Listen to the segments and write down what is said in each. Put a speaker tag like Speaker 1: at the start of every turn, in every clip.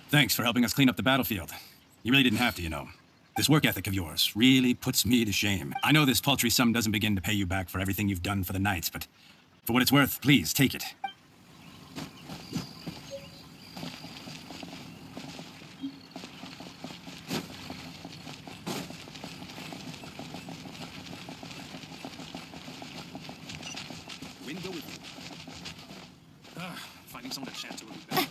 Speaker 1: Thanks for helping us clean up the battlefield. You really didn't have to, you know. This work ethic of yours really puts me to shame. I know this paltry sum doesn't begin to pay you back for everything you've done for the Knights, but for what it's worth, please, take it.
Speaker 2: Window with you. Finding someone to chat to would be better.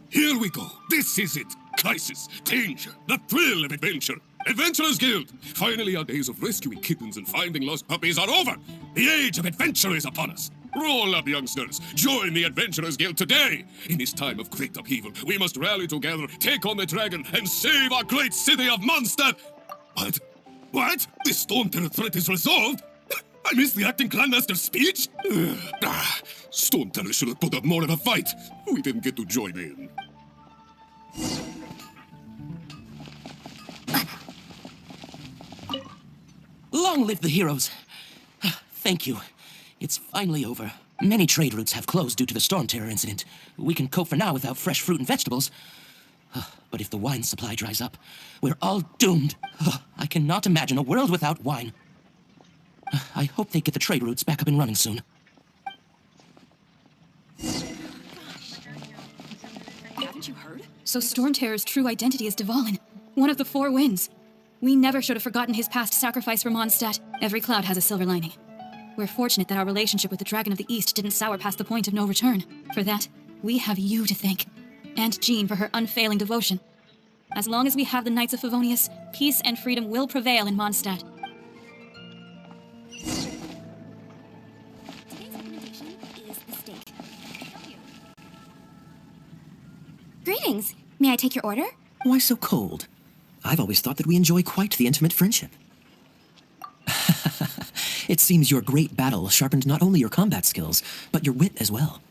Speaker 3: Here we go. This is it. Crisis, danger, the thrill of adventure. Adventurers Guild! Finally, our days of rescuing kittens and finding lost puppies are over. The age of adventure is upon us. Roll up, youngsters. Join the Adventurers Guild today. In this time of great upheaval, we must rally together, take on the dragon, and save our great city of Mondstadt. What? What? The Storm Terror threat is resolved? I missed the acting Grandmaster's speech? Storm Terror should have put up more of a fight. We didn't get to join in.
Speaker 4: Long live the heroes. Thank you. It's finally over. Many trade routes have closed due to the Storm Terror incident. We can cope for now without fresh fruit and vegetables. But if the wine supply dries up, we're all doomed. I cannot imagine a world without wine. I hope they get the trade routes back up and running soon.
Speaker 5: Haven't you heard? So Storm Terror's true identity is Dvalin, one of the four winds. We never should have forgotten his past sacrifice for Mondstadt. Every cloud has a silver lining. We're fortunate that our relationship with the Dragon of the East didn't sour past the point of no return. For that, we have you to thank. And Jean for her unfailing devotion. As long as we have the Knights of Favonius, peace and freedom will prevail in Mondstadt.
Speaker 6: Today's recommendation is the steak. Greetings. May I take your order?
Speaker 4: Why so cold? I've always thought that we enjoy quite the intimate friendship. It seems your great battle sharpened not only your combat skills, but your wit as well.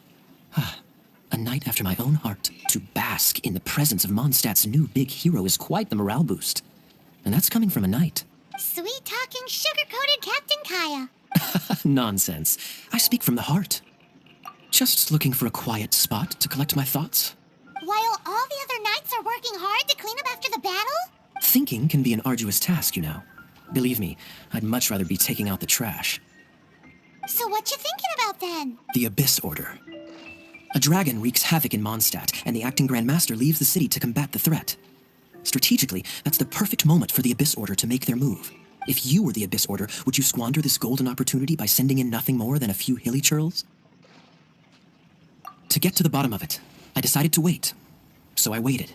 Speaker 4: A knight after my own heart. To bask in the presence of Mondstadt's new big hero is quite the morale boost. And that's coming from a knight.
Speaker 6: Sweet-talking, sugar-coated Captain Kaya.
Speaker 4: Nonsense. I speak from the heart. Just looking for a quiet spot to collect my thoughts.
Speaker 6: While all the other knights are working hard to clean up after the battle?
Speaker 4: Thinking can be an arduous task, you know. Believe me, I'd much rather be taking out the trash.
Speaker 6: So what you thinking about then?
Speaker 4: The Abyss Order. A dragon wreaks havoc in Mondstadt, and the acting Grand Master leaves the city to combat the threat. Strategically, that's the perfect moment for the Abyss Order to make their move. If you were the Abyss Order, would you squander this golden opportunity by sending in nothing more than a few hilly churls? To get to the bottom of it, I decided to wait. So I waited,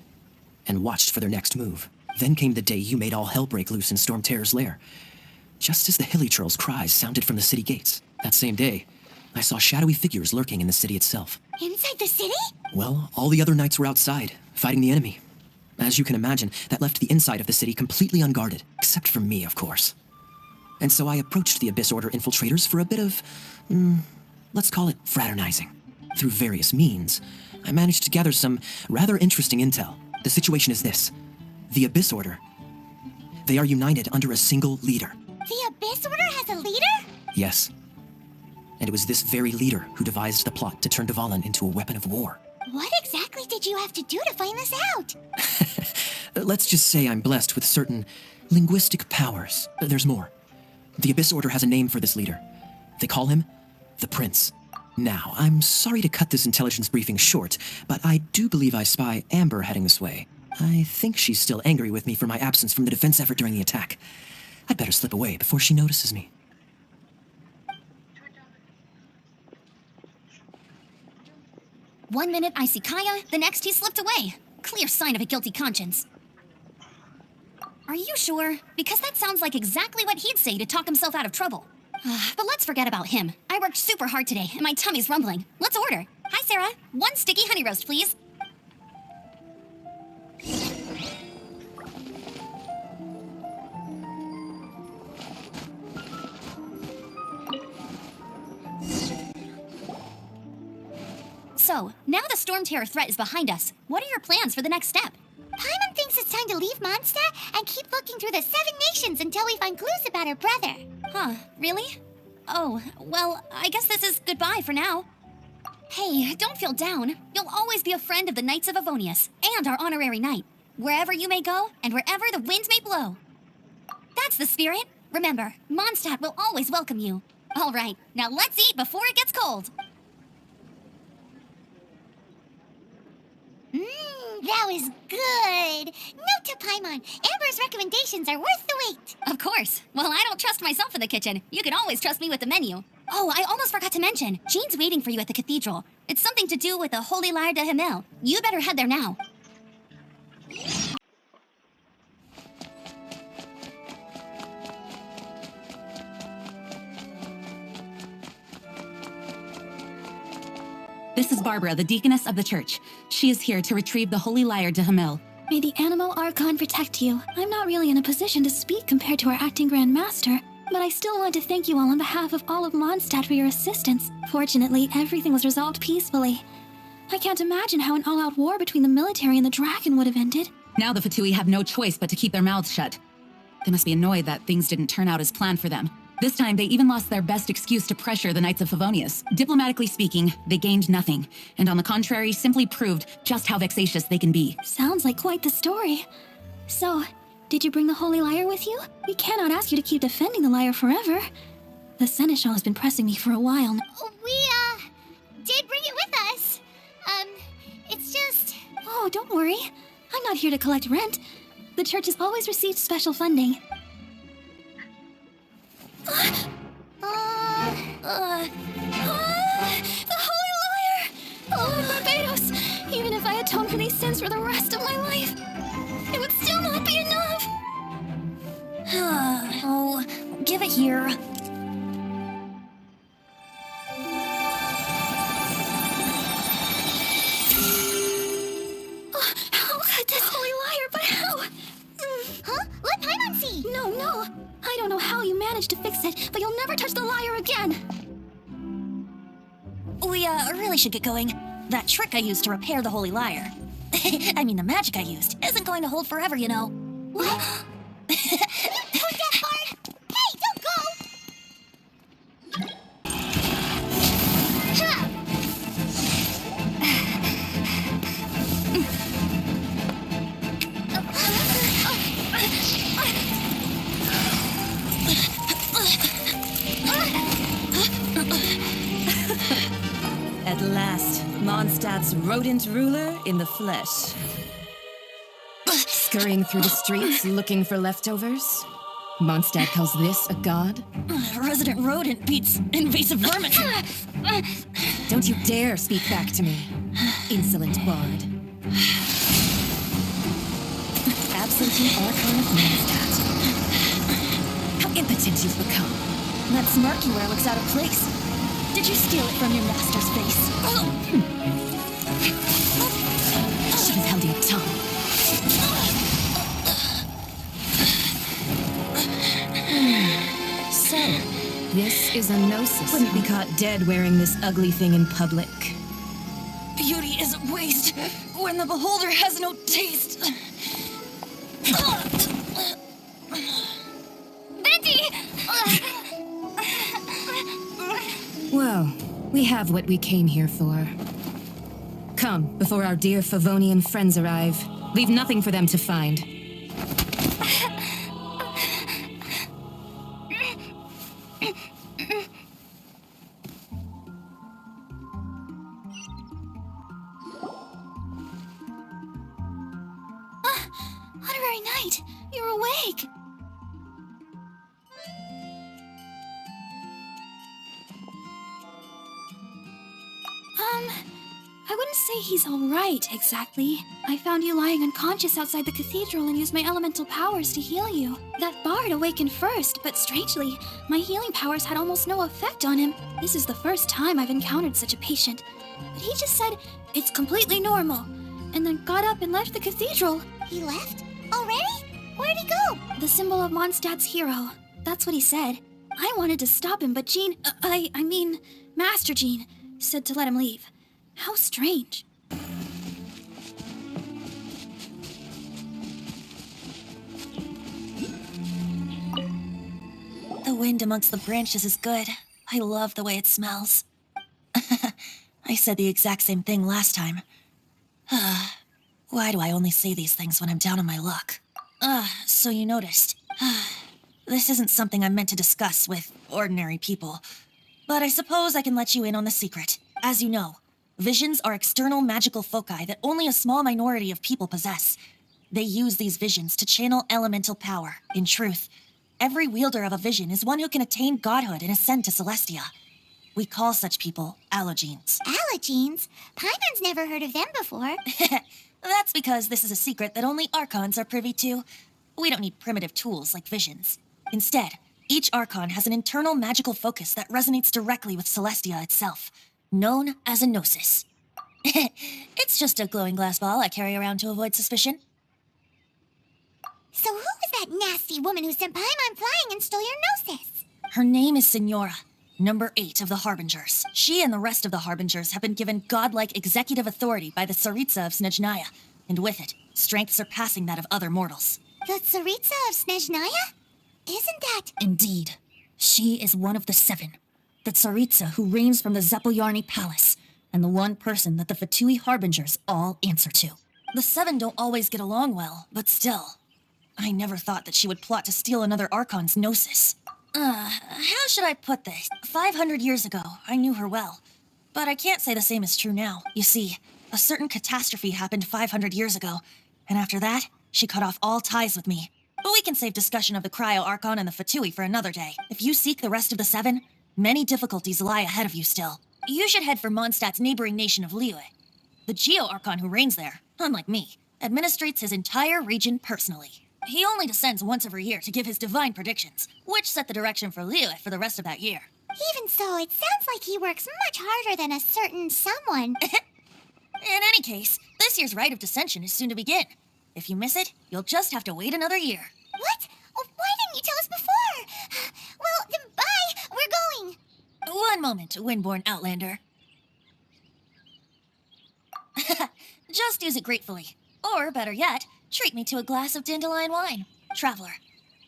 Speaker 4: and watched for their next move. Then came the day you made all hell break loose in Storm Terror's lair. Just as the hilly churls' cries sounded from the city gates. That same day, I saw shadowy figures lurking in the city itself.
Speaker 6: Inside the city?
Speaker 4: Well, all the other knights were outside, fighting the enemy. As you can imagine, that left the inside of the city completely unguarded, except for me, of course. And so I approached the Abyss Order infiltrators for a bit of, let's call it fraternizing. Through various means, I managed to gather some rather interesting intel. The situation is this. The Abyss Order. They are united under a single leader.
Speaker 6: The Abyss Order has a leader?
Speaker 4: Yes. And it was this very leader who devised the plot to turn Dvalin into a weapon of war.
Speaker 6: What exactly did you have to do to find this out?
Speaker 4: Let's just say I'm blessed with certain linguistic powers. There's more. The Abyss Order has a name for this leader. They call him the Prince. Now, I'm sorry to cut this intelligence briefing short, but I do believe I spy Amber heading this way. I think she's still angry with me for my absence from the defense effort during the attack. I'd better slip away before she notices me.
Speaker 6: One minute I see Kaya, the next he slipped away. Clear sign of a guilty conscience. Are you sure? Because that sounds like exactly what he'd say to talk himself out of trouble. But let's forget about him. I worked super hard today, and my tummy's rumbling. Let's order. Hi, Sarah. One sticky honey roast, please. So, now the Storm Terror threat is behind us. What are your plans for the next step? Paimon thinks it's time to leave Mondstadt and keep looking through the 7 nations until we find clues about her brother. Huh, really? Oh, well, I guess this is goodbye for now. Hey, don't feel down. You'll always be a friend of the Knights of Avonius, and our honorary knight. Wherever you may go, and wherever the winds may blow. That's the spirit. Remember, Mondstadt will always welcome you. All right, now let's eat before it gets cold.
Speaker 7: That was good. Note to Paimon, Amber's recommendations are worth the wait.
Speaker 6: Of course. Well, I don't trust myself in the kitchen. You can always trust me with the menu. Oh, I almost forgot to mention. Jean's waiting for you at the cathedral. It's something to do with the Holy Lyre de Himmel. You better head there now.
Speaker 8: This is Barbara, the deaconess of the church. She is here to retrieve the Holy Lyre de Himmel.
Speaker 5: May the Animal Archon protect you. I'm not really in a position to speak compared to our acting Grand Master, but I still want to thank you all on behalf of all of Mondstadt for your assistance. Fortunately, everything was resolved peacefully. I can't imagine how an all-out war between the military and the dragon would have ended.
Speaker 8: Now the Fatui have no choice but to keep their mouths shut. They must be annoyed that things didn't turn out as planned for them. This time, they even lost their best excuse to pressure the Knights of Favonius. Diplomatically speaking, they gained nothing, and on the contrary, simply proved just how vexatious they can be.
Speaker 5: Sounds like quite the story. So, did you bring the Holy Lyre with you? We cannot ask you to keep defending the lyre forever. The Seneschal has been pressing me for a while now.
Speaker 7: We, did bring it with us. It's just...
Speaker 5: Oh, don't worry. I'm not here to collect rent. The church has always received special funding. The Holy Lyre! Oh, Barbados! Even if I atone for these sins for the rest of my life, it would still not be enough!
Speaker 6: Oh, give it here.
Speaker 5: How could this Holy Lyre, but how?
Speaker 7: Huh? Let Paimon see!
Speaker 5: No. I don't know how you managed to fix it, but you'll never touch the lyre again!
Speaker 6: We, really should get going. That trick I used to repair the Holy Lyre. I mean, the magic I used isn't going to hold forever, you know.
Speaker 7: What? Put that part! Hey, don't go!
Speaker 9: At last, Mondstadt's rodent ruler in the flesh. Scurrying through the streets looking for leftovers? Mondstadt calls this a god?
Speaker 6: Resident rodent beats invasive vermin.
Speaker 9: Don't you dare speak back to me, insolent bard. Absentee Archon of Mondstadt. How impotent you've become.
Speaker 6: That smirky wear looks out of place. Did you steal it from your master's face?
Speaker 9: Should have held your tongue. So, this is a gnosis. Wouldn't be caught dead wearing this ugly thing in public.
Speaker 6: Beauty isn't waste when the beholder has no taste.
Speaker 7: Venti!
Speaker 9: Well, we have what we came here for. Come, before our dear Favonian friends arrive. Leave nothing for them to find.
Speaker 5: Honorary Knight, you're awake! I wouldn't say he's alright, exactly. I found you lying unconscious outside the cathedral and used my elemental powers to heal you. That bard awakened first, but strangely, my healing powers had almost no effect on him. This is the first time I've encountered such a patient. But he just said, it's completely normal, and then got up and left the cathedral.
Speaker 7: He left? Already? Where'd he go?
Speaker 5: The symbol of Mondstadt's hero. That's what he said. I wanted to stop him, but Jean, I mean, Master Jean, said to let him leave. How strange.
Speaker 6: The wind amongst the branches is good. I love the way it smells.
Speaker 10: I said the exact same thing last time. Why do I only say these things when I'm down on my luck? So you noticed. This isn't something I'm meant to discuss with ordinary people. But I suppose I can let you in on the secret. As you know, visions are external magical foci that only a small minority of people possess. They use these visions to channel elemental power. In truth, every wielder of a vision is one who can attain godhood and ascend to Celestia. We call such people allogenes.
Speaker 7: Allogenes? Paimon's never heard of them before.
Speaker 10: That's because this is a secret that only Archons are privy to. We don't need primitive tools like visions. Instead, each Archon has an internal magical focus that resonates directly with Celestia itself, known as a gnosis. It's just a glowing glass ball I carry around to avoid suspicion.
Speaker 7: So who was that nasty woman who sent Paimon flying and stole your gnosis?
Speaker 10: Her name is Signora, number 8 of the Harbingers. She and the rest of the Harbingers have been given godlike executive authority by the Tsaritsa of Snezhnaya, and with it, strength surpassing that of other mortals.
Speaker 7: The Tsaritsa of Snezhnaya? Isn't that...
Speaker 10: Indeed. She is one of the 7. The Tsaritsa who reigns from the Zepoyarni Palace, and the one person that the Fatui Harbingers all answer to. The 7 don't always get along well, but still. I never thought that she would plot to steal another Archon's gnosis. How should I put this? 500 years ago, I knew her well. But I can't say the same is true now. You see, a certain catastrophe happened 500 years ago, and after that, she cut off all ties with me. But we can save discussion of the Cryo Archon and the Fatui for another day. If you seek the rest of the 7, many difficulties lie ahead of you still. You should head for Mondstadt's neighboring nation of Liyue. The Geo Archon who reigns there, unlike me, administrates his entire region personally. He only descends once every year to give his divine predictions, which set the direction for Liyue for the rest of that year.
Speaker 7: Even so, it sounds like he works much harder than a certain someone.
Speaker 10: In any case, this year's Rite of Descension is soon to begin. If you miss it, you'll just have to wait another year.
Speaker 7: What? Oh, why didn't you tell us before? Well, then bye! We're going!
Speaker 10: One moment, Windborn Outlander. Just use it gratefully. Or, better yet, treat me to a glass of dandelion wine. Traveler,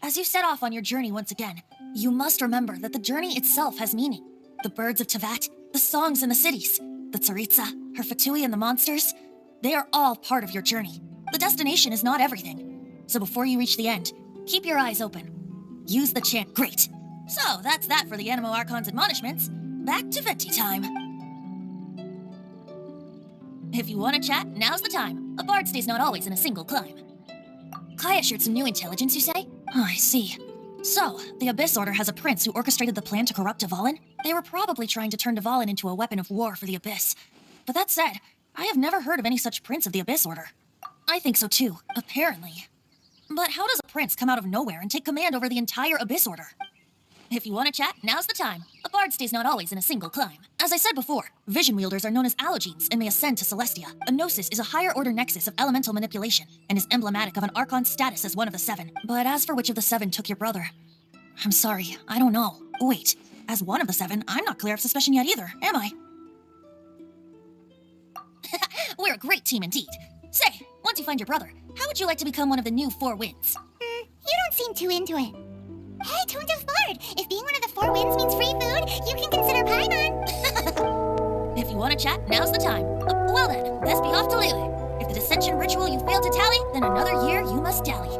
Speaker 10: as you set off on your journey once again, you must remember that the journey itself has meaning. The birds of Teyvat, the songs in the cities, the Tsaritsa, her Fatui and the monsters, they are all part of your journey. The destination is not everything. So before you reach the end, keep your eyes open. Use the chant great. So that's that for the Animo Archon's admonishments. Back to Venti time. If you want to chat, now's the time. A bard stays not always in a single climb. Kaya shared some new intelligence, you say? Oh, I see. So, the Abyss Order has a prince who orchestrated the plan to corrupt Dvalin? They were probably trying to turn Dvalin into a weapon of war for the Abyss. But that said, I have never heard of any such prince of the Abyss Order. I think so too, apparently. But how does a prince come out of nowhere and take command over the entire Abyss Order? If you want to chat, now's the time. A bard stays not always in a single climb. As I said before, vision wielders are known as allogenes and may ascend to Celestia. A gnosis is a higher order nexus of elemental manipulation and is emblematic of an Archon's status as one of the 7. But as for which of the 7 took your brother, I'm sorry, I don't know. Wait, as one of the 7, I'm not clear of suspicion yet either, am I? We're a great team indeed. Say, once you find your brother, how would you like to become one of the new 4 winds?
Speaker 7: You don't seem too into it. Hey, Tone Deaf Bard! If being one of the 4 winds means free food, you can consider Paimon!
Speaker 10: If you want to chat, now's the time. Well then, let's be off to Liyue. If the Descension ritual you failed to tally, then another year you must dally.